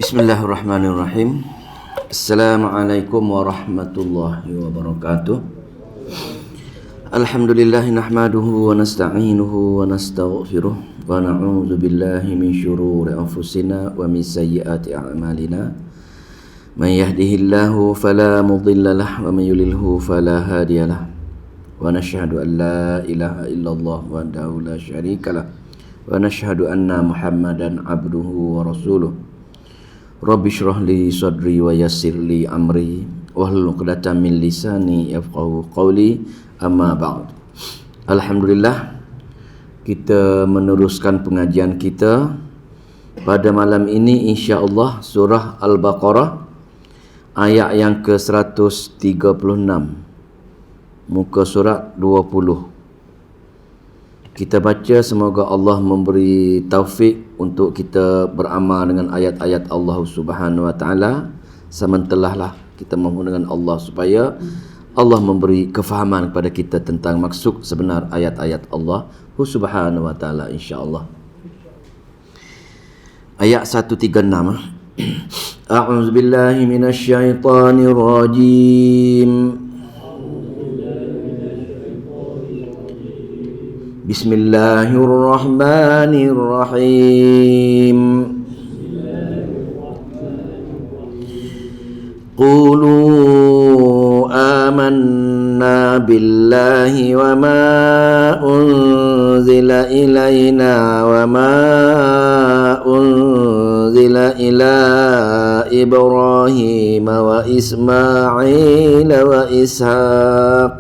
Bismillahirrahmanirrahim. Assalamualaikum warahmatullahi wabarakatuh. Alhamdulillah nahmaduhu wa nasta'inuhu wa nastaghfiruh wa na'udzu billahi min syururi anfusina wa min sayyiati a'malina. May yahdihillahu fala mudilla lahu wa may yudlilhu fala hadiyalah. Wa nashhadu an la ilaha illallah wahdahu la syarikalah wa nashhadu anna Muhammadan abduhu wa rasuluh. Rabbi shrah li sadri wa yassir li amri wahlul 'uqdatam min lisani yafqahu qawli, amma ba'd. Alhamdulillah, kita meneruskan pengajian kita pada malam ini insya-Allah surah Al-Baqarah ayat yang ke-136, muka surat 20. Kita baca, semoga Allah memberi taufik untuk kita beramal dengan ayat-ayat Allah Subhanahu wa taala. Sementelalah kita memohon dengan Allah supaya Allah memberi kefahaman kepada kita tentang maksud sebenar ayat-ayat Allah Subhanahu wa taala, insya-Allah. Ayat 136. A'udzu billahi minasyaitonir rajim. Bismillahirrahmanirrahim. Qulu amanna billahi wa ma unzila ilaina wa ma unzila ila Ibrahim wa Ismail wa Ishaq.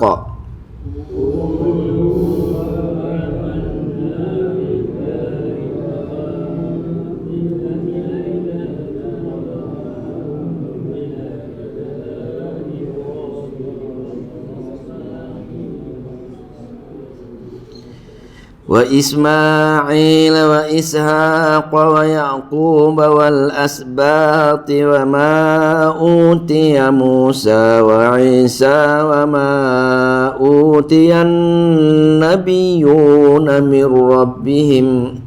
Wa Ismail wa Ishaq wa Yaqub wal asbati wa ma utiya Musa wa Isa wa ma utiya an-nabiyyuna min rabbihim.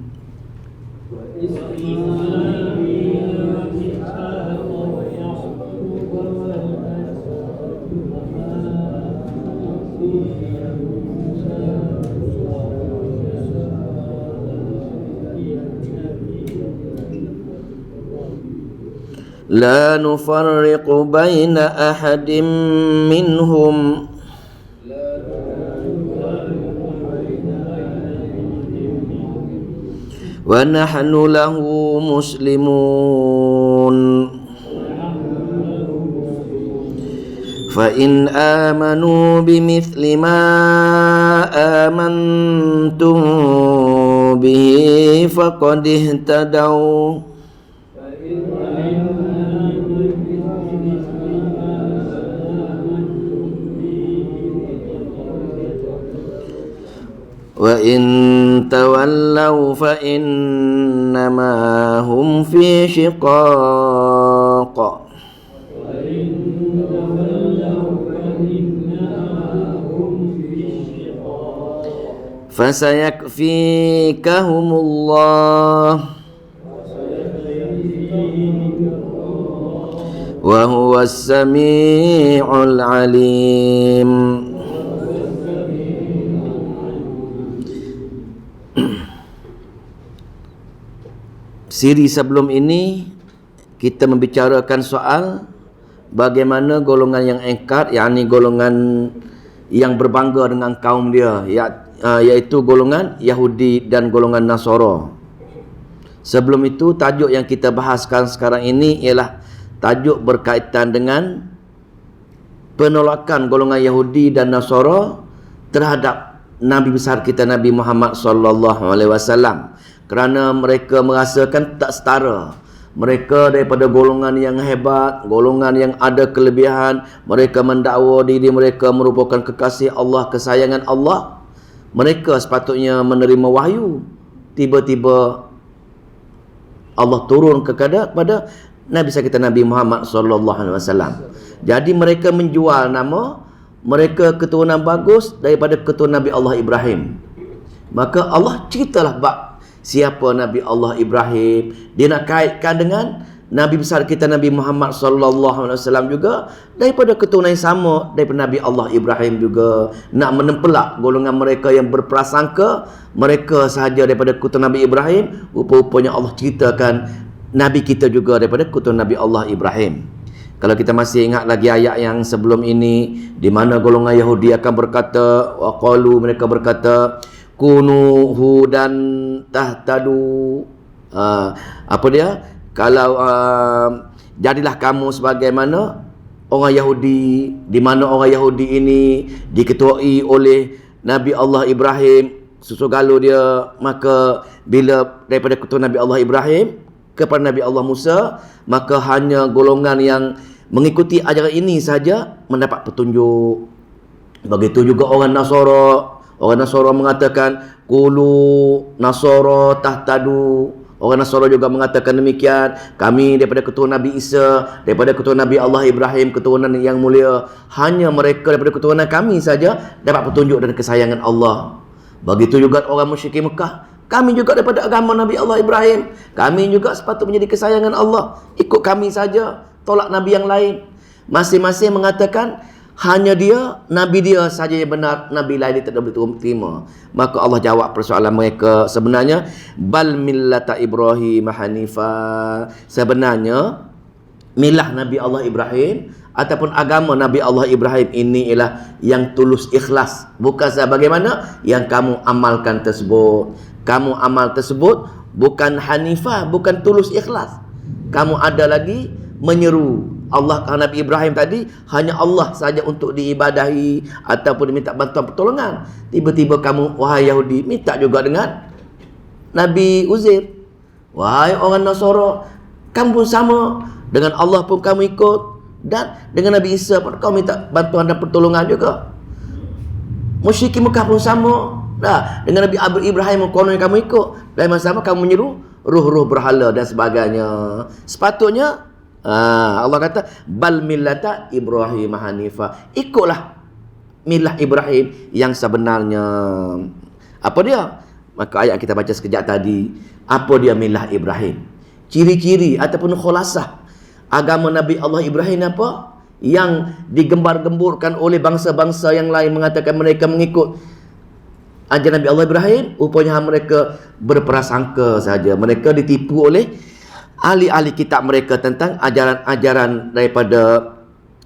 La nufarriqu baina ahadin minhum wa nahnu lahu muslimun. Fa in amanu bimithli ma amantum bihi faqad ihtadaw wa in tawallaw fa innama hum fi shiqaq fasayakfikahumullah wa huwas sami'ul alim. Siri sebelum ini kita membicarakan soal bagaimana golongan yang engkar, yakni golongan yang berbangga dengan kaum dia, iaitu golongan Yahudi dan golongan Nasara. Sebelum itu, tajuk yang kita bahaskan sekarang ini ialah tajuk berkaitan dengan penolakan golongan Yahudi dan Nasara terhadap Nabi besar kita Nabi Muhammad sallallahu alaihi wasallam, kerana mereka merasakan tak setara. Mereka daripada golongan yang hebat, golongan yang ada kelebihan. Mereka mendakwa diri mereka merupakan kekasih Allah, kesayangan Allah. Mereka sepatutnya menerima wahyu. Tiba-tiba Allah turun kepada Nabi besar kita Nabi Muhammad sallallahu alaihi wasallam. Jadi mereka menjual nama mereka keturunan bagus daripada keturunan Nabi Allah Ibrahim. Maka Allah ceritalah bab siapa Nabi Allah Ibrahim. Dia nak kaitkan dengan Nabi besar kita Nabi Muhammad sallallahu alaihi wasallam juga daripada keturunan yang sama daripada Nabi Allah Ibrahim juga. Nak menempelak golongan mereka yang berprasangka mereka sahaja daripada keturunan Nabi Ibrahim, rupa-rupanya Allah ceritakan Nabi kita juga daripada keturunan Nabi Allah Ibrahim. Kalau kita masih ingat lagi ayat yang sebelum ini, di mana golongan Yahudi akan berkata, waqalu, mereka berkata, kunu hudan tahtadu. Apa dia? Kalau jadilah kamu sebagaimana orang Yahudi, di mana orang Yahudi ini diketuai oleh Nabi Allah Ibrahim, susu galuh dia. Maka bila daripada keturunan Nabi Allah Ibrahim kepada Nabi Allah Musa, maka hanya golongan yang mengikuti ajaran ini saja mendapat petunjuk. Begitu juga orang Nasara. Orang Nasara mengatakan qulu Nasara tahtadu. Orang Nasara juga mengatakan demikian. Kami daripada keturunan Nabi Isa, daripada keturunan Nabi Allah Ibrahim, keturunan yang mulia. Hanya mereka daripada keturunan kami saja dapat petunjuk dan kesayangan Allah. Begitu juga orang musyrikin Mekah. Kami juga daripada agama Nabi Allah Ibrahim. Kami juga sepatut menjadi kesayangan Allah. Ikut kami saja, tolak Nabi yang lain. Masing-masing mengatakan hanya dia, Nabi dia saja yang benar, Nabi lain dia tidak boleh terima. Maka Allah jawab persoalan mereka. Sebenarnya bal millata Ibrahim hanifa. Sebenarnya milah Nabi Allah Ibrahim ataupun agama Nabi Allah Ibrahim ini ialah yang tulus ikhlas, bukan sebagaimana yang kamu amalkan tersebut. Kamu amal tersebut bukan hanifah, bukan tulus ikhlas. Kamu ada lagi menyeru Allah, Nabi Ibrahim tadi hanya Allah saja untuk diibadahi ataupun diminta bantuan pertolongan. Tiba-tiba kamu, wahai Yahudi, minta juga dengan Nabi Uzair. Wahai orang Nasara, kamu pun sama, dengan Allah pun kamu ikut, dan dengan Nabi Isa pun kamu minta bantuan dan pertolongan juga. Musyrikin Mekah pun sama. Nah, dengan Nabi Ibrahim konon yang kamu ikut, dan sama kamu menyeru ruh-ruh berhala dan sebagainya. Sepatutnya Allah kata bal millata Ibrahim hanifa. Ikutlah milah Ibrahim yang sebenarnya. Apa dia? Maka ayat kita baca sekejap tadi, apa dia milah Ibrahim? Ciri-ciri ataupun khulasah agama Nabi Allah Ibrahim apa? Yang digembar-gemburkan oleh bangsa-bangsa yang lain mengatakan mereka mengikut ajaran Nabi Allah Ibrahim, rupanya mereka berprasangka saja. Mereka ditipu oleh ahli-ahli kitab mereka tentang ajaran-ajaran daripada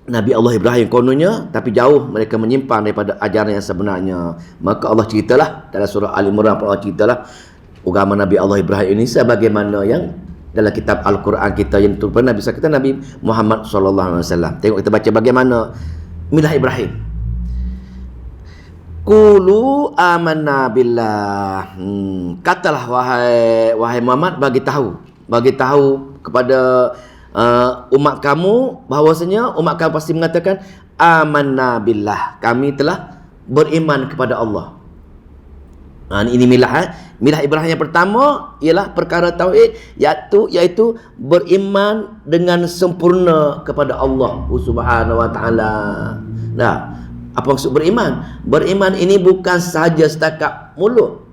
Nabi Allah Ibrahim kononnya, tapi jauh mereka menyimpang daripada ajaran yang sebenarnya. Maka Allah ceritalah dalam surah Al-Imran, Allah ceritalah agama Nabi Allah Ibrahim ini sebagaimana yang dalam kitab Al-Quran kita yang turun Nabi kita Nabi Muhammad sallallahu alaihi wasallam. Tengok kita baca bagaimana milah Ibrahim. Qulu amanna billah. Katalah wahai Muhammad, bagi tahu kepada umat kamu bahawasanya umat kamu pasti mengatakan amanna billah, kami telah beriman kepada Allah. Ini milah Ibrahim yang pertama ialah perkara tauhid, iaitu beriman dengan sempurna kepada Allah Subhanahu wa taala. Nah, apa maksud beriman? Beriman ini bukan sahaja setakat mulut,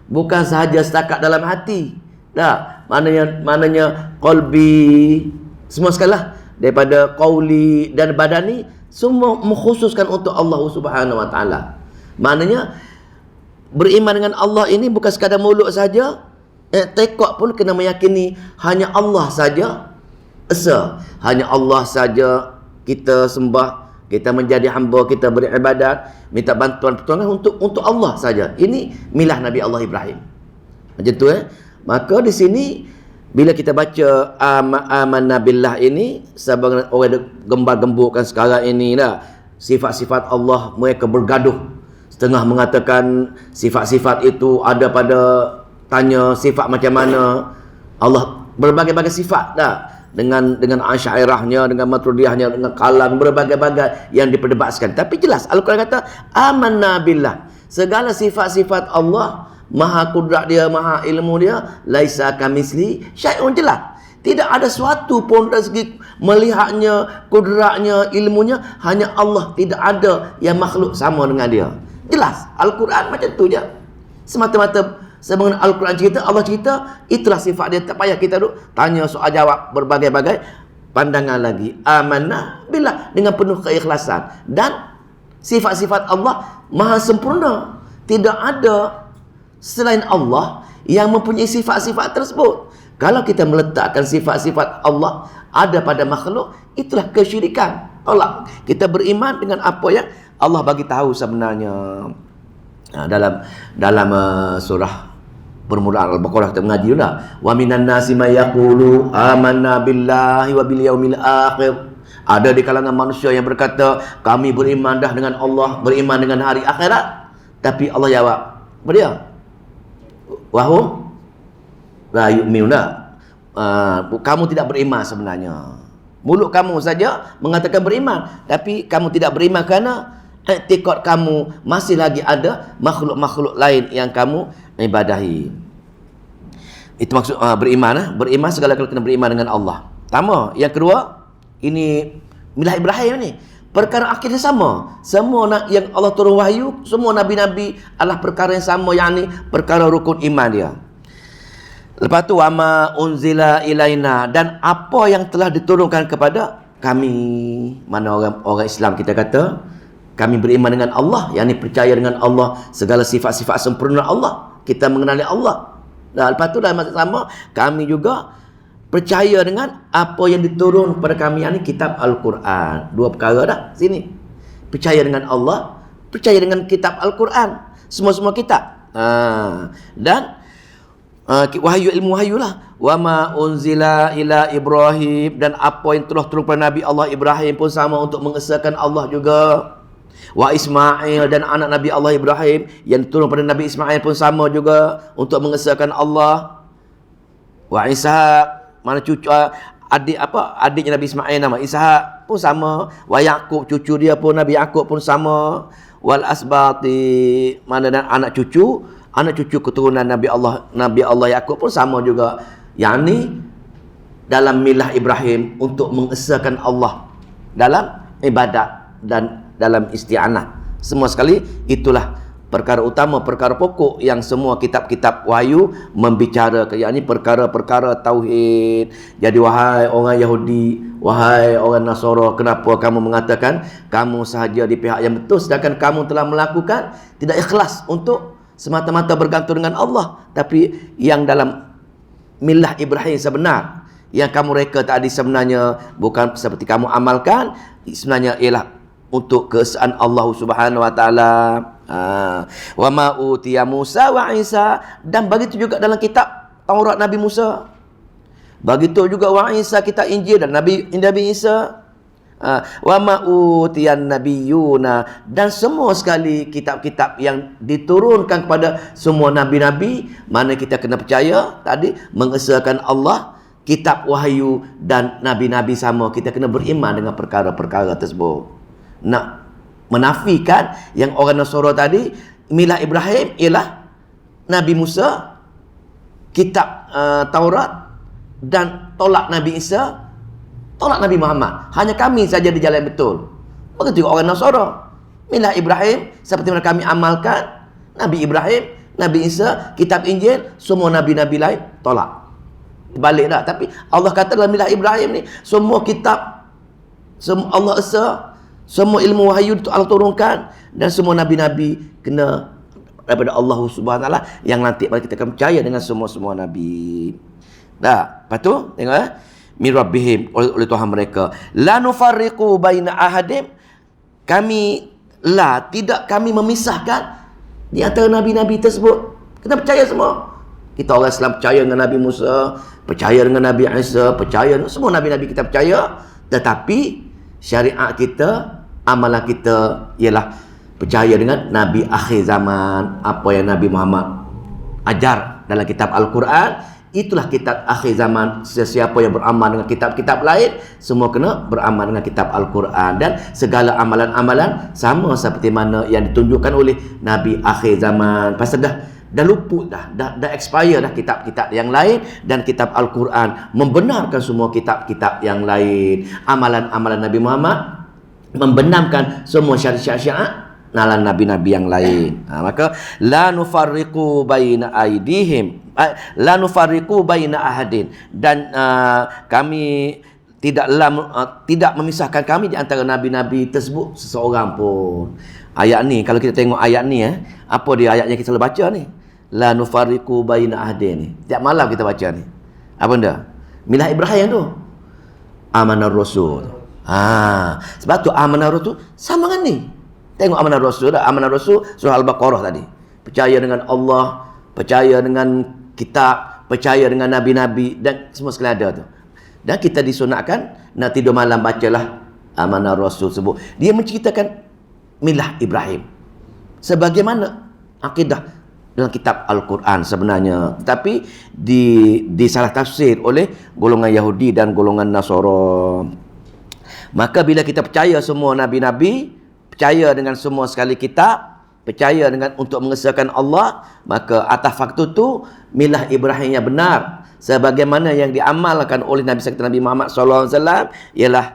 bukan sahaja setakat dalam hati. Nah, maknanya qalbi, semua sekali lah, daripada qauli dan badani, semua mengkhususkan untuk Allah Subhanahu wa taala. Maknanya beriman dengan Allah ini bukan sekadar mulut saja, tekad pun kena meyakini hanya Allah saja esa, hanya Allah saja kita sembah, kita menjadi hamba, kita beribadat, minta bantuan pertolongan untuk Allah saja. Ini milah Nabi Allah Ibrahim. Macam tu Maka di sini bila kita baca amanna billah ini, sebagian orang gembar-gemburkan sekarang ini dah sifat-sifat Allah mereka bergaduh. Setengah mengatakan sifat-sifat itu ada pada tanya sifat macam mana. Allah berbagai-bagai sifat dah, dengan Asy'ariyahnya, dengan Maturidiyahnya, dengan kalam berbagai-bagai yang diperdebatkan. Tapi jelas Al-Quran kata amanna billah, segala sifat-sifat Allah, maha kudrat dia, maha ilmu dia, laisa kamisli syai'un, jelas tidak ada suatu pun dari segi melihatnya, kudratnya, ilmunya, hanya Allah, tidak ada yang makhluk sama dengan dia. Jelas Al-Quran macam tu je, semata-mata Sebagaimana Al-Quran cerita, Allah cerita, itulah sifat dia. Tak payah kita duk tanya soal jawab berbagai-bagai pandangan lagi. Amanah billah, dengan penuh keikhlasan. Dan sifat-sifat Allah maha sempurna. Tidak ada selain Allah yang mempunyai sifat-sifat tersebut. Kalau kita meletakkan sifat-sifat Allah ada pada makhluk, itulah kesyirikan. Allah, kita beriman dengan apa yang Allah bagi tahu sebenarnya. Dalam surah permulaan Al-Baqarah kita mengaji lah. Wa minan nasi may yaqulu amanna billahi wa bil yaumil akhir. Ada di kalangan manusia yang berkata, kami beriman dah dengan Allah, beriman dengan hari akhirat. Tapi Allah jawab, apa dia? Wahum la yu'minuna. Kamu tidak beriman sebenarnya. Mulut kamu saja mengatakan beriman, tapi kamu tidak beriman kerana i'tiqad kamu masih lagi ada makhluk-makhluk lain yang kamu ibadahi. Itu maksud beriman. Beriman segala kena beriman dengan Allah. Pertama. Yang kedua, ini milah Ibrahim ni, perkara akidah sama. Semua yang Allah turun wahyu, semua nabi-nabi adalah perkara yang sama, yakni perkara rukun iman dia. Lepas tu wama unzila ilaina, dan apa yang telah diturunkan kepada kami. Mana orang Islam kita kata kami beriman dengan Allah, yakni percaya dengan Allah, segala sifat-sifat sempurna Allah, kita mengenali Allah. Dan lepas tu dalam masa sama kami juga percaya dengan apa yang diturun kepada kami, yakni kitab Al-Quran. Dua perkara dah sini. Percaya dengan Allah, percaya dengan kitab Al-Quran. Semua-semua kitab. Dan wahyu, ilmu wahyu lah. Wa ma unzila ila Ibrahim, dan apa yang telah turun kepada Nabi Allah Ibrahim pun sama untuk mengesahkan Allah juga. Wa Ismail, dan anak Nabi Allah Ibrahim yang turun pada Nabi Ismail pun sama juga untuk mengesahkan Allah. Wa Ishaq, mana cucu adiknya Nabi Ismail nama Ishaq pun sama. Wa Yaqub, cucu dia pun Nabi Yaqub pun sama. Wal asbati, mana dan anak cucu keturunan Nabi Allah Yaqub pun sama juga. Yakni dalam milah Ibrahim untuk mengesahkan Allah dalam ibadat dan dalam isti'anah. Semua sekali itulah perkara utama, perkara pokok yang semua kitab-kitab wahyu membicarakan, yakni perkara-perkara tauhid. Jadi wahai orang Yahudi, wahai orang Nasara, kenapa kamu mengatakan kamu sahaja di pihak yang betul, sedangkan kamu telah melakukan tidak ikhlas untuk semata-mata bergantung dengan Allah. Tapi yang dalam milah Ibrahim sebenar, yang kamu reka tadi sebenarnya bukan seperti kamu amalkan, sebenarnya ialah untuk keesaan Allah Subhanahu wa taala. Wa ma utiya Musa wa Isa, dan begitu juga dalam kitab Taurat Nabi Musa. Begitu juga wa Isa, kitab Injil dan Nabi Isa. Wa ma utiyan nabiyuna, dan semua sekali kitab-kitab yang diturunkan kepada semua nabi-nabi, mana kita kena percaya tadi mengesahkan Allah, kitab wahyu dan nabi-nabi sama, kita kena beriman dengan perkara-perkara tersebut. Nak menafikan yang orang Nasara tadi, milah Ibrahim ialah Nabi Musa, kitab Taurat, dan tolak Nabi Isa, tolak Nabi Muhammad. Hanya kami saja di jalan betul. Begitu juga orang Nasara, milah Ibrahim seperti mana kami amalkan, Nabi Ibrahim, Nabi Isa, kitab Injil, semua nabi-nabi lain tolak. Balik dah. Tapi Allah kata dalam milah Ibrahim ni, semua kitab, semua Allah Esa, semua ilmu wahyu itu Allah turunkan, dan semua nabi-nabi kena daripada Allah Subhanahu wa taala, yang nanti kita akan percaya dengan semua-semua nabi. Dah, lepas tu tengok min rabbihim, oleh Tuhan mereka. La nufarriqu baina ahadim, tidak kami memisahkan di antara nabi-nabi tersebut. Kita percaya semua. Kita orang Islam percaya dengan Nabi Musa, percaya dengan Nabi Isa, percaya dengan semua nabi-nabi, kita percaya. Tetapi syariat kita, amalan kita ialah percaya dengan Nabi akhir zaman, apa yang Nabi Muhammad ajar dalam kitab Al-Quran. Itulah kitab akhir zaman. Sesiapa yang beramal dengan kitab-kitab lain, semua kena beramal dengan kitab Al-Quran. Dan segala amalan-amalan sama seperti mana yang ditunjukkan oleh Nabi akhir zaman. Pasal dah luput dah expire dah kitab-kitab yang lain, dan kitab Al-Quran membenarkan semua kitab-kitab yang lain. Amalan-amalan Nabi Muhammad membenarkan semua syariat-syariat nalan nabi-nabi yang lain. Maka la nufarriqu baina aidihim, la nufarriqu baina ahadin, dan kami tidak memisahkan kami di antara nabi-nabi tersebut seseorang pun. Ayat ni, kalau kita tengok ayat ni, apa dia ayat yang kita selalu baca ni? La nufarriqu baina ahadin ni. Tiap malam kita baca ni. Apa benda? Milah Ibrahim tu. Amanar Rasul. Sebab tu Amanar Rasul sama dengan ni. Tengok Amanar Rasul dah. Amanar Rasul surah Al-Baqarah tadi. Percaya dengan Allah, percaya dengan kitab, percaya dengan nabi-nabi dan semua sekali ada tu. Dan kita disunatkan nak tidur malam bacalah Amanar Rasul sebut. Dia menceritakan milah Ibrahim sebagaimana akidah dalam kitab Al-Quran sebenarnya, tetapi disalah tafsir oleh golongan Yahudi dan golongan Nasara. Maka bila kita percaya semua nabi-nabi, percaya dengan semua sekali kitab, percaya dengan untuk mengesahkan Allah, maka atas faktor tu milah Ibrahim yang benar sebagaimana yang diamalkan oleh Nabi kita Nabi Muhammad sallallahu alaihi wasallam ialah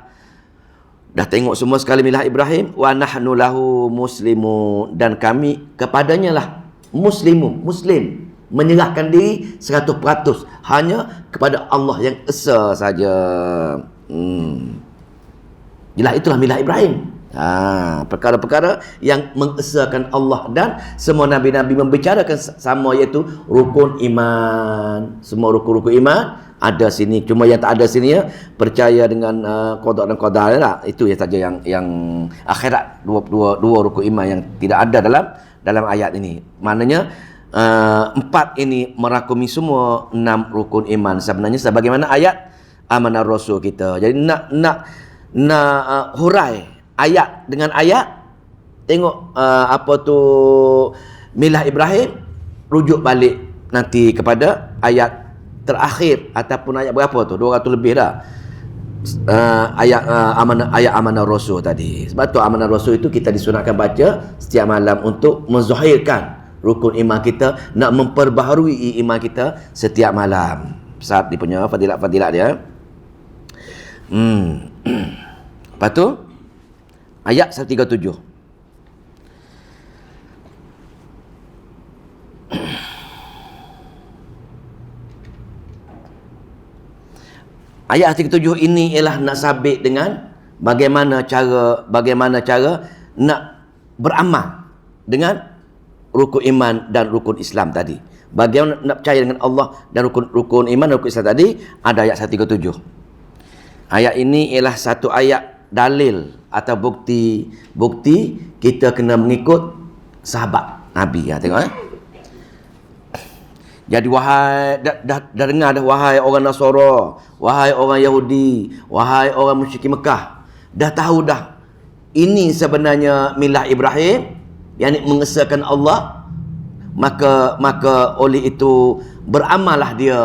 dah tengok semua sekali milah Ibrahim, wa nahnu lahu muslimun, dan kami kepadanya lah muslim, menyerahkan diri 100% hanya kepada Allah yang esa saja. Jelas itulah milah Ibrahim. Perkara-perkara yang mengesahkan Allah, dan semua nabi-nabi membicarakan sama, iaitu rukun iman. Semua rukun-rukun iman ada sini, cuma yang tak ada sini percaya dengan qada dan qadar lah. Itu saja yang akhirat, dua rukun iman yang tidak ada dalam ayat ini. Maknanya 4 ini merakumi semua 6 rukun iman sebenarnya, sebagaimana ayat Amanar Rasul kita. Jadi nak hurai ayat dengan ayat, tengok apa tu milah Ibrahim, rujuk balik nanti kepada ayat terakhir ataupun ayat berapa tu, 200 lebih dah ayat Amanah Rasul tadi. Sebab tu Amanah Rasul itu kita disunatkan baca setiap malam untuk menzahirkan rukun iman kita, nak memperbaharui iman kita setiap malam. Besar dia punya fadilat-fadilat dia. Lepas tu ayat 137. Ayat 137 ini ialah nak sabit dengan bagaimana cara nak beramal dengan rukun iman dan rukun Islam tadi. Bagaimana nak percaya dengan Allah dan rukun iman dan rukun Islam tadi, ada ayat 137. Ayat ini ialah satu ayat dalil atau bukti kita kena mengikut sahabat Nabi. Tengok Jadi wahai dah dengar dah, wahai orang Nasara, wahai orang Yahudi, wahai orang musyrik Mekah, dah tahu dah ini sebenarnya milah Ibrahim yang mengesahkan Allah, maka oleh itu beramallah dia,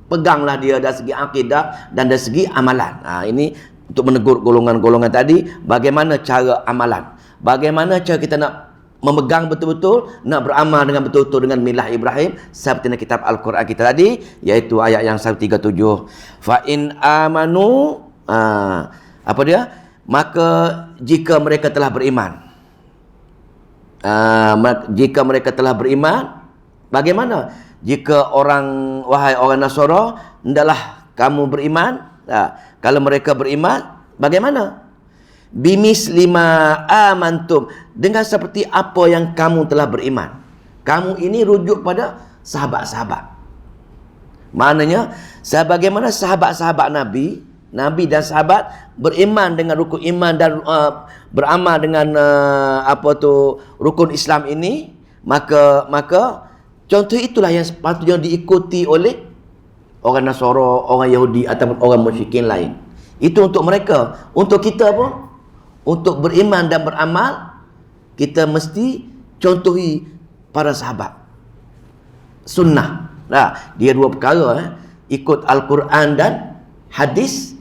peganglah dia dari segi akidah dan dari segi amalan. Ini untuk menegur golongan-golongan tadi, bagaimana cara amalan, bagaimana cara kita nak memegang betul-betul, nak beramal dengan betul-betul dengan milah Ibrahim seperti dalam kitab Al-Quran kita tadi, iaitu ayat yang 137. Fa in amanu, apa dia? Maka jika mereka telah beriman, jika mereka telah beriman, bagaimana? Jika wahai orang Nasara, hendaklah kamu beriman. Kalau mereka beriman, bagaimana? Bimis lima amantum, dengan seperti apa yang kamu telah beriman. Kamu ini rujuk pada sahabat-sahabat. Maknanya sebagaimana sahabat-sahabat Nabi dan sahabat beriman dengan rukun iman dan beramal dengan rukun Islam ini, maka contoh itulah yang sepatutnya diikuti oleh orang Nasara, orang Yahudi ataupun orang musyrikin lain. Itu untuk mereka. Untuk kita pun, untuk beriman dan beramal, kita mesti contohi para sahabat. Sunnah. Dia dua perkara. Ikut Al-Quran dan hadis,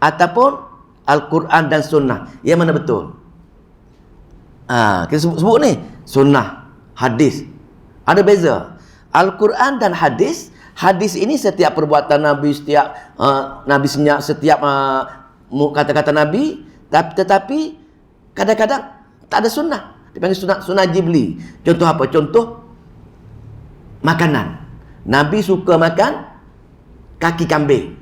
ataupun Al-Quran dan sunnah. Yang mana betul? Kita sebut ni sunnah, hadis. Ada beza. Al-Quran dan hadis. Hadis ini setiap perbuatan Nabi, setiap Nabi senyap, setiap kata-kata Nabi. Tetapi kadang-kadang tak ada sunnah. Dipanggil sunnah Jibli. Contoh apa? Contoh makanan. Nabi suka makan kaki kambing.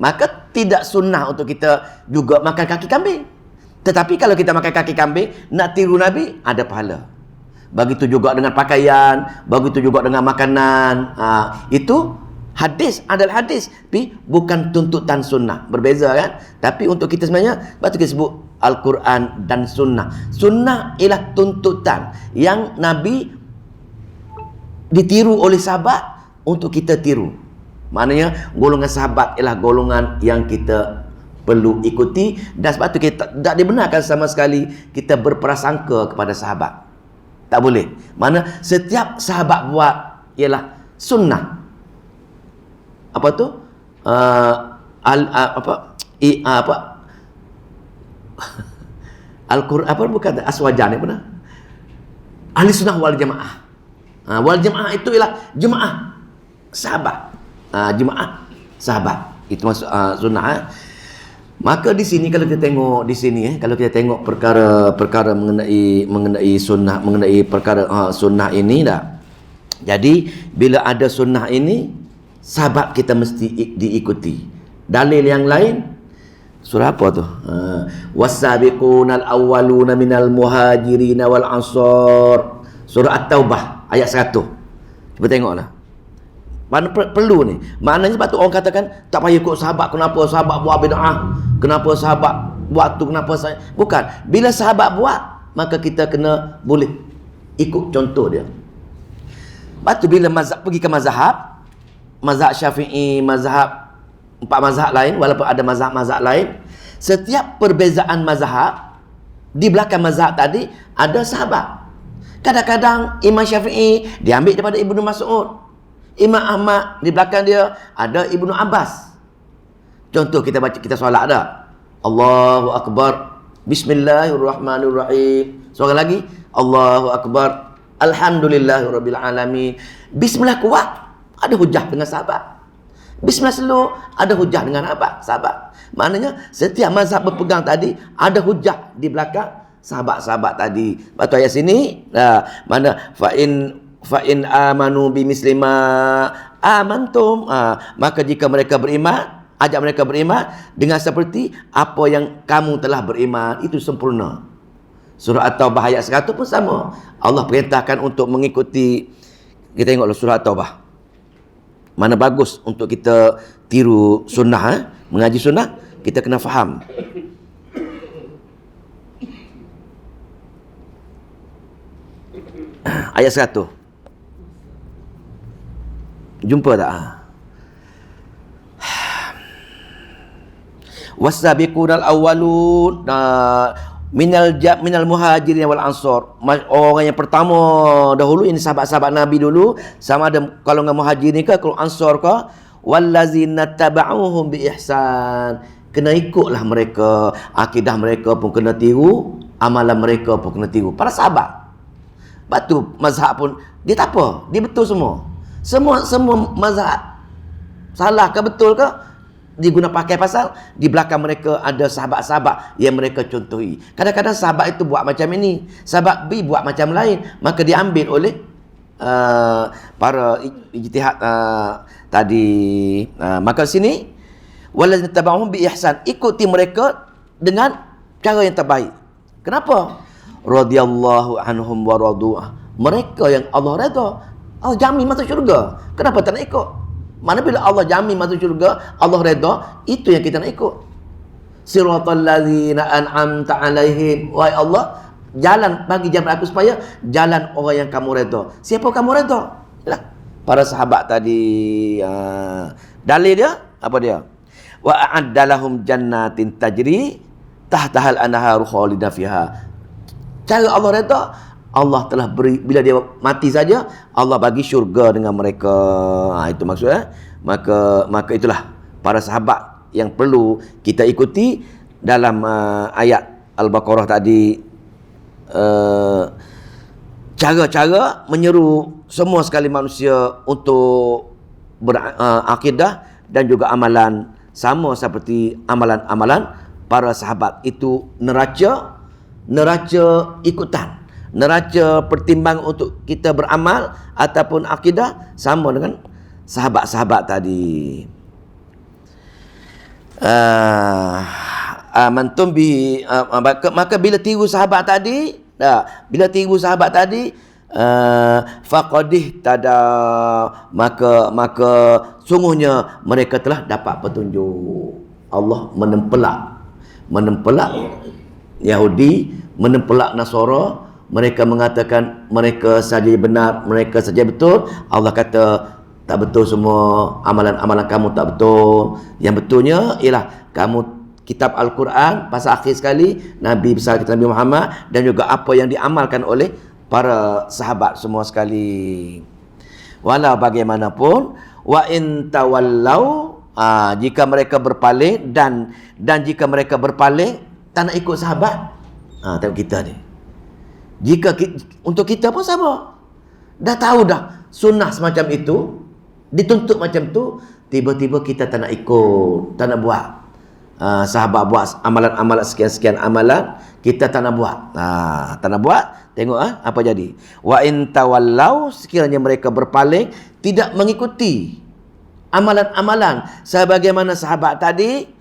Maka tidak sunnah untuk kita juga makan kaki kambing. Tetapi kalau kita makan kaki kambing, nak tiru Nabi, ada pahala. Begitu juga dengan pakaian, begitu juga dengan makanan. Itu hadis adalah hadis, tapi bukan tuntutan sunnah. Berbeza kan? Tapi untuk kita sebenarnya, sebab kita sebut Al-Quran dan sunnah. Sunnah ialah tuntutan yang Nabi ditiru oleh sahabat untuk kita tiru. Maknanya golongan sahabat ialah golongan yang kita perlu ikuti, dan sebab itu kita tak dibenarkan sama sekali kita berprasangka kepada sahabat. Tak boleh. Mana setiap sahabat buat ialah sunnah. Apa tu? Al-Quran apa bukan aswajan apa? Ahli sunnah wal jamaah. Wal jamaah itu ialah jemaah sahabat. Jemaah sahabat itu masuk sunnah. Maka di sini kalau kita tengok di sini kalau kita tengok perkara mengenai sunnah, mengenai perkara sunnah ini dah. Jadi bila ada sunnah ini, sahabat kita mesti diikuti. Dalil yang lain surah apa tu? Was-sabiqunal awwaluna minal muhajirin wal ansar. Surah At-Taubah ayat 100. Cuba tengoklah. Mana perlu ni? Maknanya sebab tu orang katakan tak payah ikut sahabat. Kenapa sahabat buat bid'ah? Kenapa sahabat buat tu? Kenapa saya? Bukan. Bila sahabat buat, maka kita kena boleh ikut contoh dia. Lepas tu bila pergi ke mazhab Syafi'i, mazhab 4 mazhab lain, walaupun ada mazhab-mazhab lain, setiap perbezaan mazhab di belakang mazhab tadi ada sahabat. Kadang-kadang Imam Syafi'i diambil daripada Ibnu Mas'ud. Imam Ahmad di belakang dia ada Ibnu Abbas. Contoh kita baca, kita solat dah. Allahu Akbar. Bismillahirrahmanirrahim. Seorang lagi. Allahu Akbar. Alhamdulillahirabbil alamin. Bismillah kuat, ada hujah dengan sahabat. Bismillah slow, ada hujah dengan apa? Sahabat. Maknanya setiap mazhab berpegang tadi ada hujah di belakang sahabat-sahabat tadi. Batu ayat sini, mana fa in amanu bimislima amantum, maka jika mereka beriman, ajak mereka beriman dengan seperti apa yang kamu telah beriman, itu sempurna. Surah At-Taubah ayat 100 pun sama. Allah perintahkan untuk mengikuti. Kita tengoklah surah At-Taubah. Mana bagus untuk kita tiru sunnah, mengaji sunnah, kita kena faham. Ayat 100. Jumpa tak? Was-sabiqunal awwalun minal muhajirin wal ansar. Orang yang pertama dahulu, ini sahabat-sahabat Nabi dulu, sama ada kalau dengan muhajirin ke, kalau ansar ke, wallazina taba'uhum bi ihsan. Kena ikutlah mereka, akidah mereka pun kena tiru, amalan mereka pun kena tiru. Para sahabat. Batu mazhab pun dia tak apa, dia betul semua. Semua mazhab salah ke betul ke diguna pakai pasal di belakang mereka ada sahabat-sahabat yang mereka contohi. Kadang-kadang sahabat itu buat macam ini, sahabat B buat macam lain, maka diambil oleh para ijtihad tadi. Maka sini wallazina tabauhum bi ihsan, ikuti mereka dengan cara yang terbaik. Kenapa? Radhiyallahu anhum wa radu. Mereka yang Allah redha, Allah jamin masuk syurga. Kenapa tak nak ikut? Mana bila Allah jamin masuk syurga, Allah redha, itu yang kita nak ikut. Siratal ladzina an'amta alaihim. Wahai Allah, jalan, bagi jalan aku supaya jalan orang yang kamu redha. Siapa kamu redha? Yalah, para sahabat tadi. Dalil dia apa dia? Wa a'adda lahum jannatin tajri tahtahal anharu khalidina fiha. Cara Allah redha, Allah telah beri, bila dia mati saja Allah bagi syurga dengan mereka. Itu maksudnya. Maka itulah para sahabat yang perlu kita ikuti dalam ayat Al-Baqarah tadi. Cara-cara menyeru semua sekali manusia untuk berakidah dan juga amalan sama seperti amalan-amalan para sahabat. Itu neraca ikutan. neraca pertimbangan untuk kita beramal ataupun akidah sama dengan sahabat-sahabat tadi. Amantum bi maka bila tiru sahabat tadi, bila tiru sahabat tadi, faqadih tada, maka sungguhnya mereka telah dapat petunjuk. Allah menempelak Yahudi, menempelak Nasara. Mereka mengatakan mereka saja benar, mereka saja betul. Allah kata tak betul semua, amalan-amalan kamu tak betul. Yang betulnya ialah kamu kitab Al-Quran pasal akhir sekali, Nabi besar kita Nabi Muhammad, dan juga apa yang diamalkan oleh para sahabat semua sekali. Walau bagaimanapun, wa in tawallau, jika mereka berpaling dan jika mereka berpaling tak nak ikut sahabat, tengok kita ni. Untuk kita pun sama. Dah tahu dah sunnah semacam itu, dituntut macam tu, tiba-tiba kita tak nak ikut, tak nak buat. Sahabat buat amalan-amalan sekian-sekian amalan, kita tak nak buat. Tak nak buat, tengok apa jadi. Wa in tawallau, sekiranya mereka berpaling, tidak mengikuti amalan-amalan sebagaimana sahabat tadi,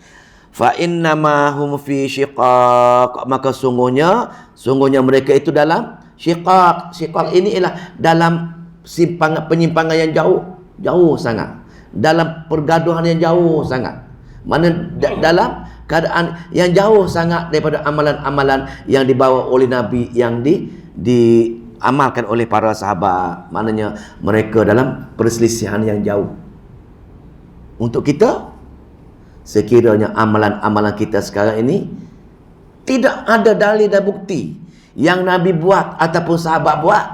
fa innama hum fi syiqaq, maka sungguhnya mereka itu dalam syiqaq. Syiqaq ini ialah dalam penyimpangan yang jauh sangat, dalam pergaduhan yang jauh sangat. Mana dalam keadaan yang jauh sangat daripada amalan-amalan yang dibawa oleh Nabi, yang diamalkan oleh para sahabat. Maknanya mereka dalam perselisihan yang jauh. Untuk kita, sekiranya amalan-amalan kita sekarang ini tidak ada dalil dan bukti yang Nabi buat ataupun sahabat buat,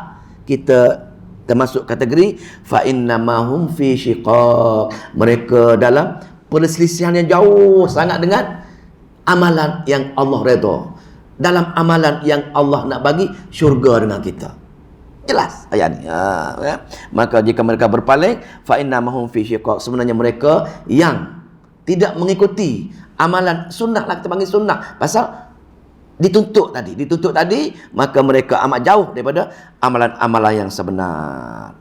kita termasuk kategori fa innamahum fi syiqaq. Mereka dalam perselisihan yang jauh sangat dengan amalan yang Allah redha, dalam amalan yang Allah nak bagi syurga dengan kita. Jelas ayat ni. Maka jika mereka berpaling, fa innamahum fi syiqaq, sebenarnya mereka yang tidak mengikuti amalan sunnah, lah kita panggil sunnah, pasal dituntut tadi, maka mereka amat jauh daripada amalan-amalan yang sebenar.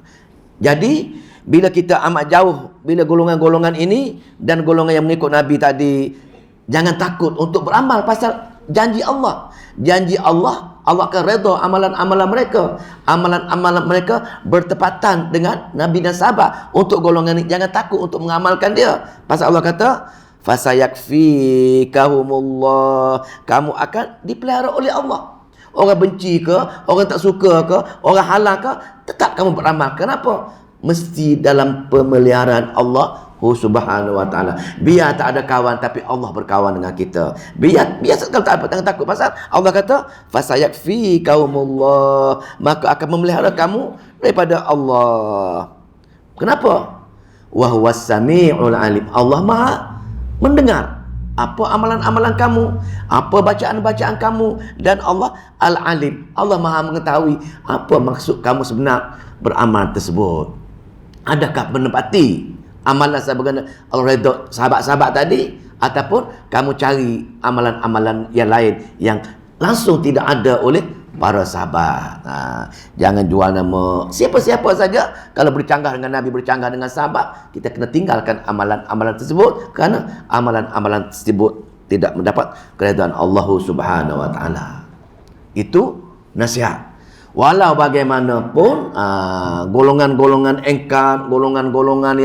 Jadi bila kita amat jauh, bila golongan-golongan ini dan golongan yang mengikut Nabi tadi, jangan takut untuk beramal, pasal janji Allah. Janji Allah akan redha amalan-amalan mereka. Amalan-amalan mereka bertepatan dengan Nabi dan sahabat. Untuk golongan ini, jangan takut untuk mengamalkan dia. Pasal Allah kata, fasayakfikahumullah, kamu akan dipelihara oleh Allah. Orang benci ke, orang tak suka ke, orang halang ke, tetap kamu beramal. Kenapa? Mesti dalam pemeliharaan Allah Subhanahu wa ta'ala. Biar tak ada kawan, tapi Allah berkawan dengan kita. Biar kalau tak apa, jangan takut. Pasal Allah kata, fasayakfikahumullah, maka akan memelihara kamu daripada Allah. Kenapa? Wa huwas sami'ul alim, Allah Maha mendengar apa amalan-amalan kamu, apa bacaan-bacaan kamu, dan Allah Al-Alim, Allah Maha mengetahui apa maksud kamu sebenar beramal tersebut. Adakah menepati amalan sebagaimana Allah redha sahabat-sahabat tadi, ataupun kamu cari amalan-amalan yang lain yang langsung tidak ada oleh para sahabat. Jangan jual nama siapa-siapa saja. Kalau bercanggah dengan Nabi, bercanggah dengan sahabat, kita kena tinggalkan amalan-amalan tersebut, kerana amalan-amalan tersebut tidak mendapat keridhaan Allah Subhanahu wa ta'ala. Itu nasihat. Walau bagaimanapun, golongan-golongan engkar, golongan-golongan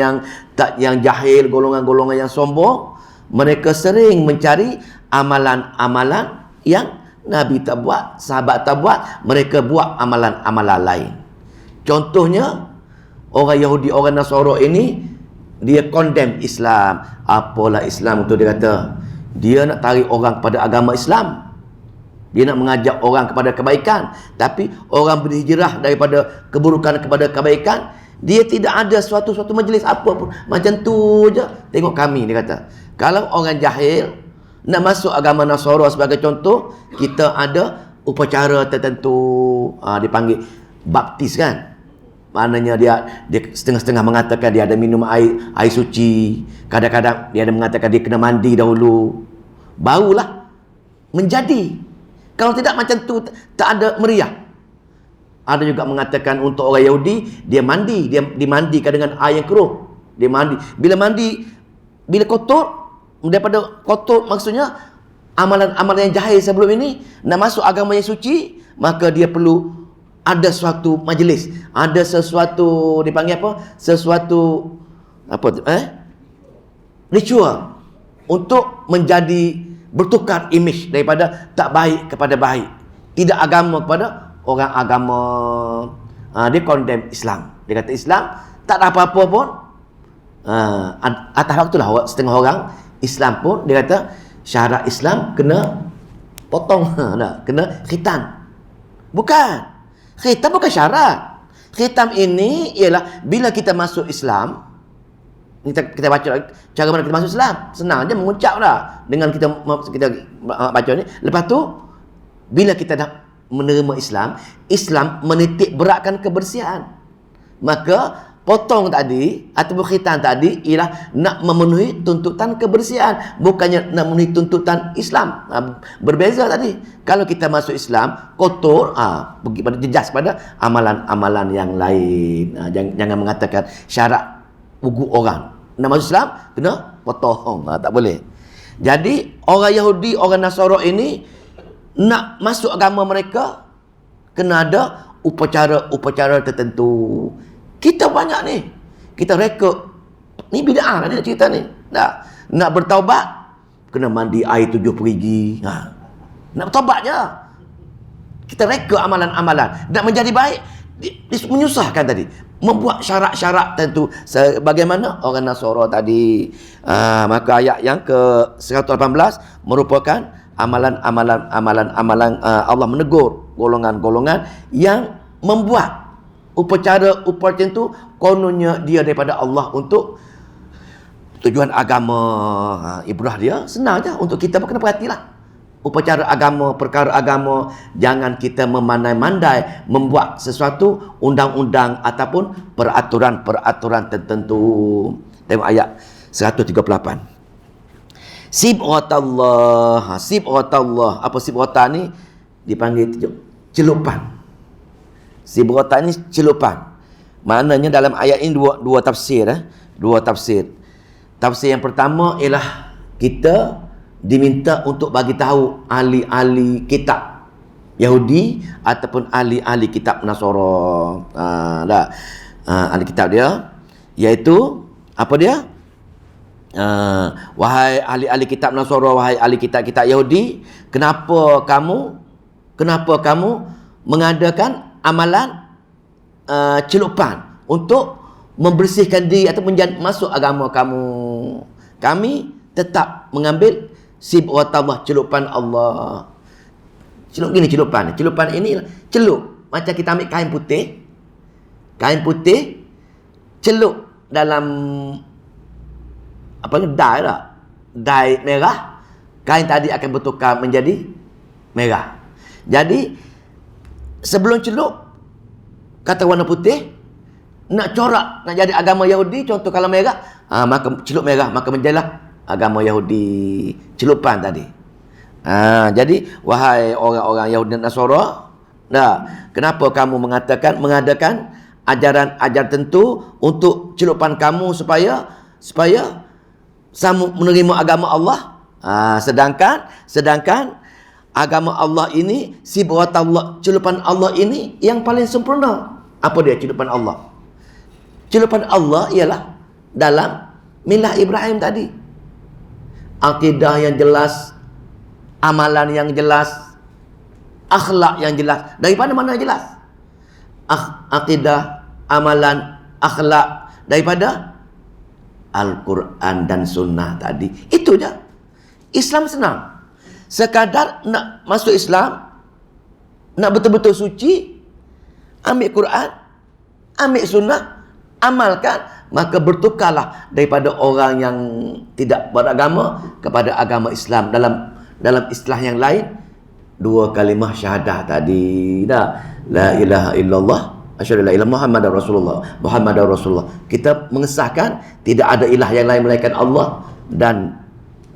yang jahil, golongan-golongan yang sombong, mereka sering mencari amalan-amalan yang Nabi tak buat, sahabat tak buat, mereka buat amalan-amalan lain. Contohnya, orang Yahudi, orang Nasara ini, dia condemn Islam. Apalah Islam itu, dia kata. Dia nak tarik orang kepada agama Islam. Dia nak mengajak orang kepada kebaikan. Tapi orang berhijrah daripada keburukan kepada kebaikan, dia tidak ada suatu majlis apa pun. Macam tu je. Tengok kami, dia kata. Kalau orang jahil nak masuk agama Nasara sebagai contoh, kita ada upacara tertentu, dipanggil baptis kan. Maknanya dia setengah-setengah mengatakan dia ada minum air suci. Kadang-kadang dia ada mengatakan dia kena mandi dahulu, barulah menjadi. Kalau tidak macam tu, tak ada meriah. Ada juga mengatakan untuk orang Yahudi, dia mandi, dia dimandikan dengan air yang keruh. Dia mandi. Bila mandi, bila kotor, daripada kotor maksudnya amalan-amalan yang jahil sebelum ini, nak masuk agama yang suci, maka dia perlu ada suatu majlis, ada sesuatu dipanggil apa? Sesuatu apa? Ritual untuk menjadi bertukar image daripada tak baik kepada baik. Tidak agama kepada orang agama. Dia condemn Islam. Dia kata Islam tak ada apa-apa pun. Atas waktu lah setengah orang Islam pun dia kata syarat Islam kena potong, kena khitan. Bukan. Khitan bukan syarat. Khitan ini ialah bila kita masuk Islam, kita baca cara mana kita masuk Islam. Senang aja mengucap dah dengan kita baca ni. Lepas tu bila kita dah menerima Islam, Islam menitik beratkan kebersihan. Maka potong tadi ataupun khitan tadi ialah nak memenuhi tuntutan kebersihan, bukannya nak memenuhi tuntutan Islam. Berbeza tadi. Kalau kita masuk Islam kotor, pergi pada jejas pada amalan-amalan yang lain. Jangan mengatakan syarat ugu orang nak masuk Islam kena potong. Tak boleh. Jadi orang Yahudi, orang Nasara ini nak masuk agama mereka kena ada upacara-upacara tertentu. Kita banyak ni. Kita reka. Ni bid'ah lah dia cerita ni. Nak bertaubat kena mandi air 7 perigi. Nak bertaubat je. Kita reka amalan-amalan. Nak menjadi baik menyusahkan tadi. Membuat syarat-syarat tentu bagaimana orang Nasara tadi. Maka ayat yang ke 118 merupakan amalan-amalan Allah menegur golongan-golongan yang membuat upacara itu kononnya dia daripada Allah untuk tujuan agama. Ibrah dia senang je untuk kita pun kena perhatilah. Upacara agama, perkara agama, jangan kita memandai-mandai membuat sesuatu undang-undang ataupun peraturan-peraturan tertentu. Tengok ayat 138. Sibghatallah. Sibghatallah. Apa sibghata ni? Dipanggil celupan. Sibghata ni celupan. Maknanya dalam ayat ini dua tafsir. Dua tafsir. Tafsir yang pertama ialah kita diminta untuk bagi tahu ahli-ahli kitab Yahudi ataupun ahli-ahli kitab Nasara. Ahli kitab dia iaitu apa dia? Wahai ahli-ahli kitab Nasara, wahai ahli kitab-kitab Yahudi, kenapa kamu mengadakan amalan celupan untuk membersihkan diri atau masuk agama kamu? Kami tetap mengambil sibghatallah, celupan Allah. Celupan ini celup macam kita ambil kain putih celup dalam apa ni, dye tak? Dye merah, kain tadi akan bertukar menjadi merah. Jadi sebelum celup kata warna putih, nak corak nak jadi agama Yahudi, contoh kalau merah, maka celup merah, maka menjadilah agama Yahudi. Celupan tadi. Jadi wahai orang-orang Yahudi dan Nasara, kenapa kamu mengadakan ajaran-ajaran tentu untuk celupan kamu supaya sama menerima agama Allah. Sedangkan agama Allah ini, sibghatallah, celupan Allah ini yang paling sempurna. Apa dia celupan Allah? Celupan Allah ialah dalam milah Ibrahim tadi. Akidah yang jelas, amalan yang jelas, akhlak yang jelas. Daripada mana jelas? Akidah, amalan, akhlak daripada Al-Quran dan Sunnah tadi. Itu je. Islam senang. Sekadar nak masuk Islam, nak betul-betul suci, ambil Quran, ambil Sunnah, amalkan, maka bertukarlah daripada orang yang tidak beragama kepada agama Islam. Dalam istilah yang lain, dua kalimah syahadah tadi. La ilaha illallah, asyhadu alla ilaha Muhammadar Rasulullah. Muhammadar Rasulullah. Kita mengesahkan tidak ada ilah yang lain melainkan Allah, dan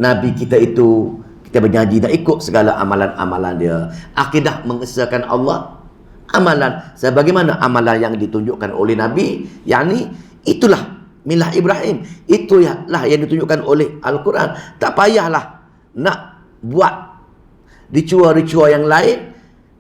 Nabi kita itu kita berjanji nak ikut segala amalan-amalan dia. Akidah mengesahkan Allah, amalan sebagaimana amalan yang ditunjukkan oleh Nabi, yakni itulah milah Ibrahim, itulah yang ditunjukkan oleh Al-Quran. Tak payahlah nak buat ritual-ritual yang lain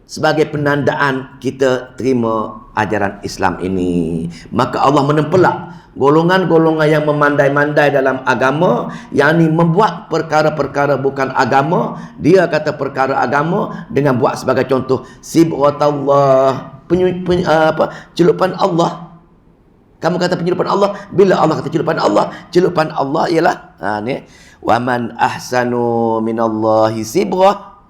sebagai penandaan kita terima ajaran Islam ini. Maka Allah menempelak golongan-golongan yang memandai-mandai dalam agama, yakni membuat perkara-perkara bukan agama, dia kata perkara agama dengan buat sebagai contoh sibghatallah, celupan Allah. Kamu kata penyelupan Allah, bila Allah kata celupan Allah ialah ni, wa man ahsanu minallahi sibghah.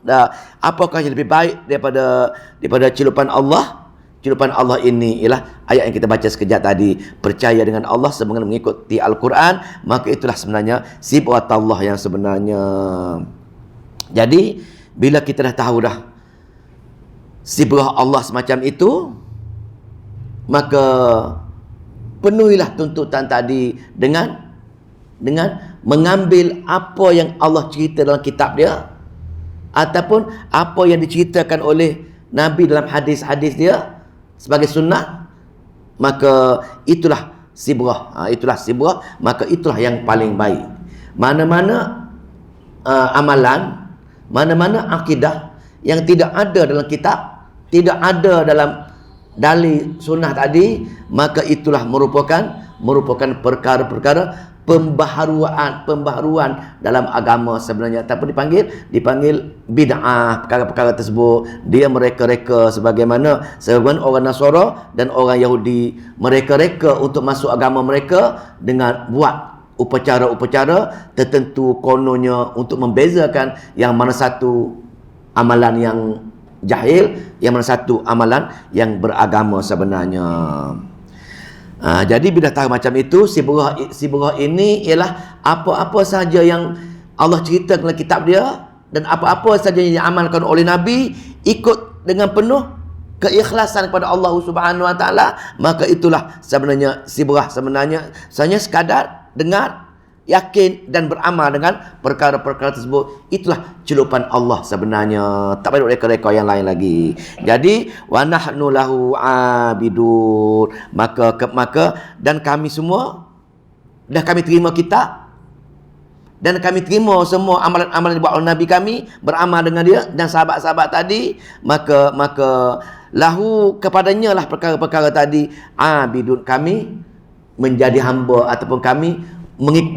Apakah yang lebih baik daripada celupan Allah? Celupan Allah ini ialah ayat yang kita baca sekejap tadi, percaya dengan Allah sebagaimana mengikuti Al-Quran, maka itulah sebenarnya sifat Allah yang sebenarnya. Jadi bila kita dah tahu dah sifat Allah semacam itu, maka penuhilah tuntutan tadi dengan mengambil apa yang Allah cerita dalam kitab dia, ataupun apa yang diceritakan oleh Nabi dalam hadis-hadis dia sebagai sunnah, maka itulah sibrah. Maka itulah yang paling baik. Mana-mana amalan, mana-mana akidah yang tidak ada dalam kitab, tidak ada dalam dalil sunnah tadi, maka itulah merupakan perkara-perkara pembaharuan dalam agama sebenarnya, ataupun dipanggil bid'ah. Perkara-perkara tersebut dia mereka-reka sebagaimana orang Nasara dan orang Yahudi mereka-reka untuk masuk agama mereka dengan buat upacara-upacara tertentu, kononnya untuk membezakan yang mana satu amalan yang jahil, yang mana satu amalan yang beragama sebenarnya. Jadi bila tahu macam itu, sibrah ini ialah apa-apa sahaja yang Allah cerita dalam kitab dia dan apa-apa sahaja yang diamalkan oleh Nabi ikut dengan penuh keikhlasan kepada Allah Subhanahu Wa Taala, maka itulah sebenarnya sibrah. Sebenarnya hanya sekadar dengar, yakin dan beramal dengan perkara-perkara tersebut, itulah celupan Allah sebenarnya. Tak payah reka-reka yang lain lagi. Jadi wa nahnu lahu abidun, maka dan kami semua dah kami terima kitab dan kami terima semua amalan-amalan yang dibuat oleh Nabi kami, beramal dengan dia dan sahabat-sahabat tadi, maka lahu kepadanya lah perkara-perkara tadi, abidun, kami menjadi hamba ataupun kami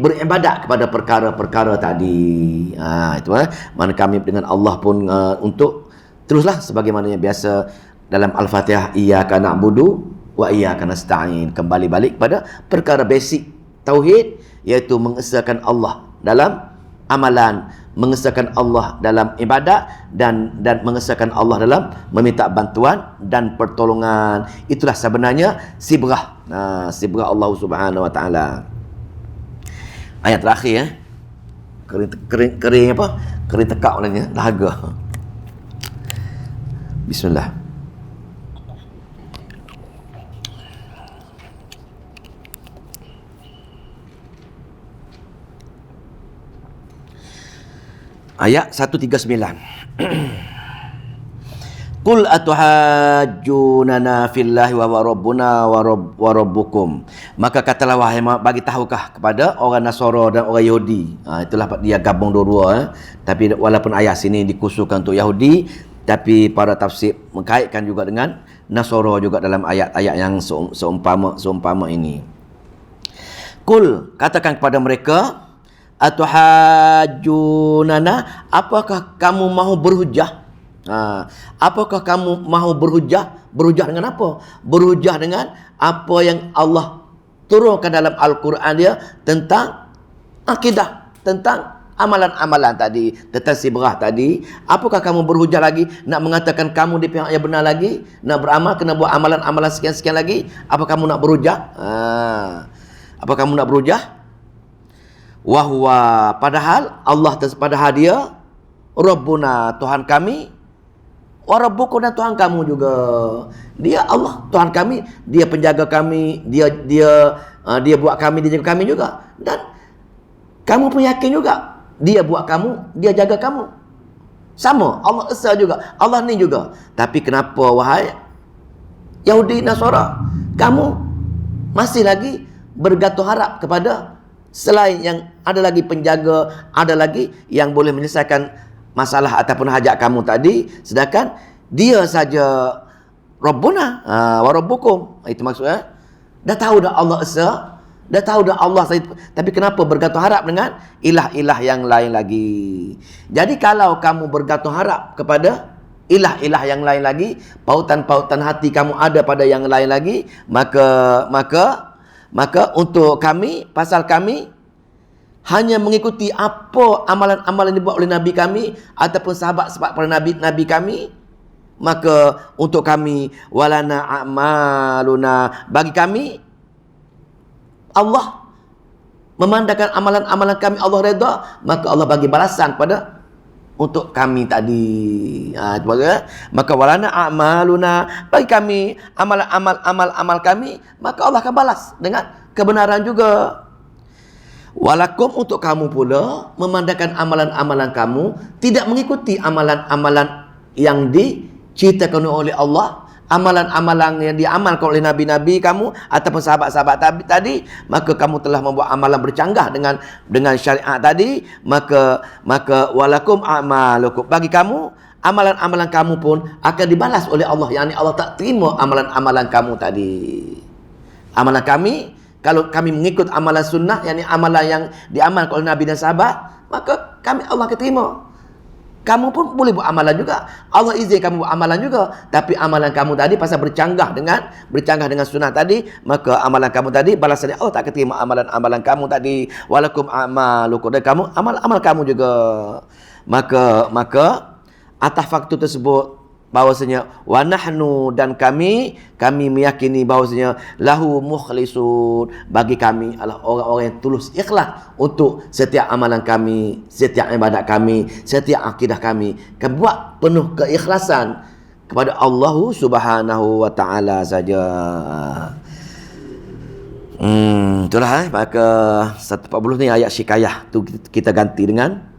beribadat kepada perkara-perkara tadi. Itu mana kami dengan Allah pun untuk teruslah sebagaimana yang biasa dalam Al-Fatihah, iyyaka na'budu wa iyyaka nasta'in, kembali balik pada perkara basic tauhid, iaitu mengesahkan Allah dalam amalan, mengesahkan Allah dalam ibadat dan mengesahkan Allah dalam meminta bantuan dan pertolongan. Itulah sebenarnya sibrah. Sibrah Allah Subhanahu Wa Taala. Ayat terakhir kering apa? Kering tekak olehnya dahaga. Bismillah. Ayat 139. Qul atuhajjunana fillahi wa rabbuna wa rabbukum. Maka katalah, wahai bagi tahukah kepada orang Nasara dan orang Yahudi. Itulah dia gabung dua-dua. Tapi walaupun ayat sini dikhususkan untuk Yahudi, tapi para tafsir mengkaitkan juga dengan Nasara juga dalam ayat-ayat yang seumpama ini. Qul, katakan kepada mereka, atuhajjunana, apakah kamu mahu berhujah? Apakah kamu mahu berhujah? Berhujah dengan apa? Berhujah dengan apa yang Allah turunkan dalam Al-Quran dia tentang akidah, tentang amalan-amalan tadi, tentang sibrah tadi. Apakah kamu berhujah lagi nak mengatakan kamu di pihak yang benar lagi, nak beramal kena buat amalan-amalan sekian-sekian lagi? Apa kamu nak berhujah? Apa kamu nak berhujah? Wahwa, padahal Allah, padahal dia Rabbuna, Tuhan kami, wa rabbukum, dan Tuhan kamu juga. Dia Allah, Tuhan kami, dia penjaga kami, dia buat kami, dia jaga kami juga. Dan kamu pun yakin juga, dia buat kamu, dia jaga kamu. Sama, Allah Esa juga, Allah ni juga. Tapi kenapa wahai Yahudi Nasara, kamu masih lagi bergantung harap kepada selain yang ada lagi penjaga, ada lagi yang boleh menyelesaikan masalah ataupun hajat kamu tadi, sedangkan dia saja Rabbuna wa Rabbukum. Itu maksudnya dah tahu dah Allah Esa, dah tahu dah Allah, tapi kenapa bergantung harap dengan ilah-ilah yang lain lagi? Jadi kalau kamu bergantung harap kepada ilah-ilah yang lain lagi, pautan-pautan hati kamu ada pada yang lain lagi, maka untuk kami, pasal kami hanya mengikuti apa amalan-amalan dibuat oleh Nabi kami ataupun sahabat-sahabat para Nabi kami, maka untuk kami walana a'maluna, bagi kami Allah memandangkan amalan-amalan kami Allah redha, maka Allah bagi balasan pada untuk kami tadi. Maka walana a'maluna, bagi kami amal kami, maka Allah akan balas dengan kebenaran juga. Walakum, untuk kamu pula memandangkan amalan-amalan kamu tidak mengikuti amalan-amalan yang diceritakan oleh Allah, amalan-amalan yang diamalkan oleh nabi-nabi kamu ataupun sahabat-sahabat tadi, maka kamu telah membuat amalan bercanggah dengan syariat tadi, maka walakum a'malukum, bagi kamu amalan-amalan kamu pun akan dibalas oleh Allah. Yang Allah tak terima amalan-amalan kamu tadi. Amalan kami, kalau kami mengikut amalan sunnah, yakni amalan yang diamalkan oleh Nabi dan sahabat, maka kami Allah akan terima. Kamu pun boleh buat amalan juga, Allah izin kamu buat amalan juga, tapi amalan kamu tadi pasal bercanggah dengan sunnah tadi, maka amalan kamu tadi balasannya Allah tak akan terima amalan-amalan kamu tadi. Walakum a'malukum, dan kamu amal kamu juga. Maka atas faktor tersebut bahwasanya wa nahnu, dan kami meyakini bahwasanya lahu mukhlisun, bagi kami adalah orang-orang yang tulus ikhlas untuk setiap amalan kami, setiap ibadat kami, setiap akidah kami buat penuh keikhlasan kepada Allah Subhanahu wa taala saja. Itulah maka 140 ni ayat syikayah tu kita ganti dengan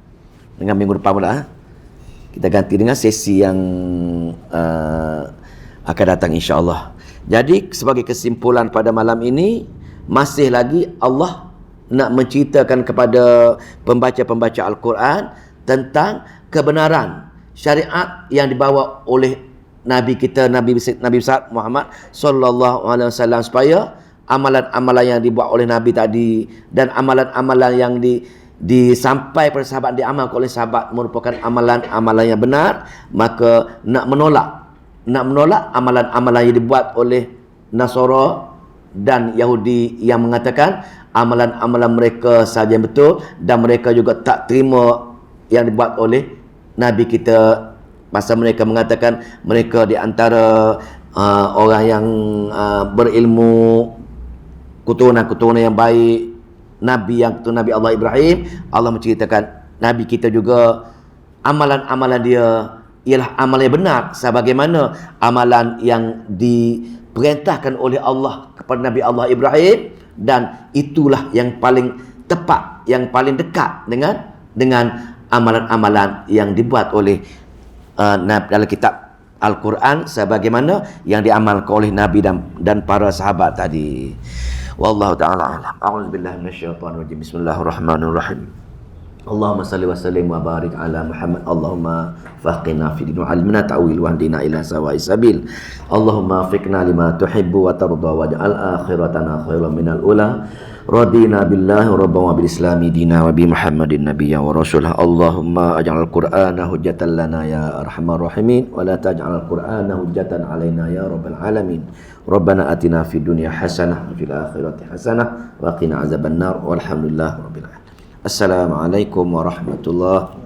minggu depan pula. Kita ganti dengan sesi yang akan datang insya-Allah. Jadi sebagai kesimpulan pada malam ini, masih lagi Allah nak menceritakan kepada pembaca-pembaca Al-Quran tentang kebenaran syariat yang dibawa oleh Nabi kita, Nabi besar Muhammad sallallahu alaihi wasallam, supaya amalan-amalan yang dibuat oleh Nabi tadi dan amalan-amalan yang disampai pada sahabat, diamalkan oleh sahabat, merupakan amalan-amalan yang benar. Maka nak menolak amalan-amalan yang dibuat oleh Nasara dan Yahudi yang mengatakan amalan-amalan mereka sahaja yang betul, dan mereka juga tak terima yang dibuat oleh Nabi kita, pasal mereka mengatakan mereka di antara orang yang berilmu, keturunan yang baik, Nabi Allah Ibrahim. Allah menceritakan Nabi kita juga amalan-amalan dia ialah amalan yang benar, sebagaimana amalan yang diperintahkan oleh Allah kepada Nabi Allah Ibrahim, dan itulah yang paling tepat, yang paling dekat dengan amalan-amalan yang dibuat oleh dalam kitab Al-Quran, sebagaimana yang diamalkan oleh Nabi dan para sahabat tadi. Wallahu ta'ala a'lam. A'udzubillahi minasyaitonir rajim. Bismillahirrahmanirrahim. Allahumma salli wa sallim wa barik ala Muhammad. Allahumma faqina fi din wa alimna ta'wil wa hdina ila sawa'is sabil. Allahumma fiqna lima tuhibbu wa tarda waj'al akhiratana khairan minal ula. Radina billahi rabban wa bil islami dina wa bi Muhammadin nabiyyan wa rasulah. Allahumma aj'al al-Qur'ana hujjatan lana ya arhamar rahimin wa la taj'al al-Qur'ana hujjatan alaina ya rabbal alamin. Rabbana atina fid dunya hasanah wa fil akhirati hasanah wa qina azabannar walhamdulillahi rabbil alamin. Assalamualaikum warahmatullahi